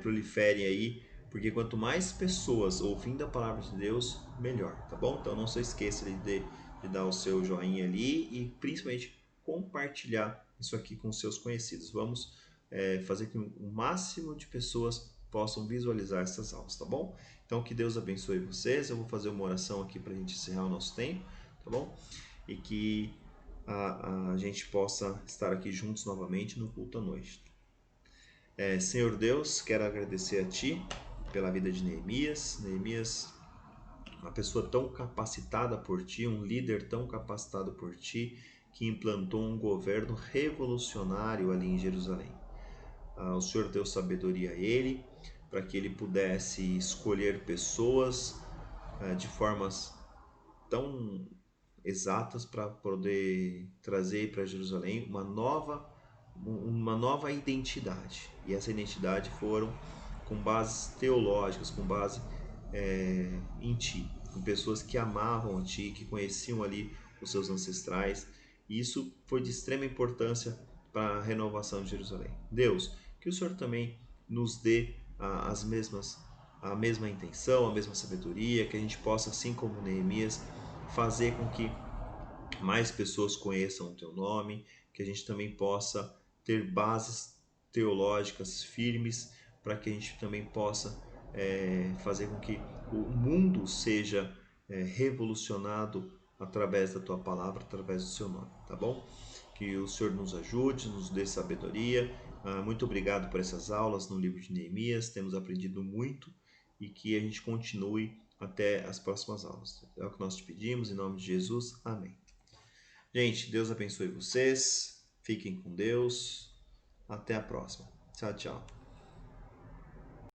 proliferem aí, porque quanto mais pessoas ouvindo a palavra de Deus, melhor, tá bom? Então não se esqueça de dar o seu joinha ali e principalmente compartilhar isso aqui com seus conhecidos. Vamos fazer com que o máximo de pessoas possam visualizar essas aulas, tá bom? Então que Deus abençoe vocês. Eu vou fazer uma oração aqui para a gente encerrar o nosso tempo, tá bom? E que a gente possa estar aqui juntos novamente no culto à noite. Senhor Deus, quero agradecer a Ti pela vida de Neemias. Neemias, uma pessoa tão capacitada por Ti, um líder tão capacitado por Ti, que implantou um governo revolucionário ali em Jerusalém. O Senhor deu sabedoria a ele, para que ele pudesse escolher pessoas de formas tão exatas para poder trazer para Jerusalém uma nova identidade. E essa identidade foram com bases teológicas, com base em Ti, com pessoas que amavam a Ti, que conheciam ali os seus ancestrais. E isso foi de extrema importância para a renovação de Jerusalém. Deus, que o Senhor também nos dê a mesma intenção, a mesma sabedoria, que a gente possa, assim como Neemias, fazer com que mais pessoas conheçam o Teu nome, que a gente também possa ter bases teológicas firmes, para que a gente também possa fazer com que o mundo seja revolucionado através da Tua palavra, através do Seu nome, tá bom? Que o Senhor nos ajude, nos dê sabedoria. Muito obrigado por essas aulas no livro de Neemias, temos aprendido muito e que a gente continue até as próximas aulas. É o que nós te pedimos, em nome de Jesus. Amém. Gente, Deus abençoe vocês. Fiquem com Deus. Até a próxima. Tchau, tchau.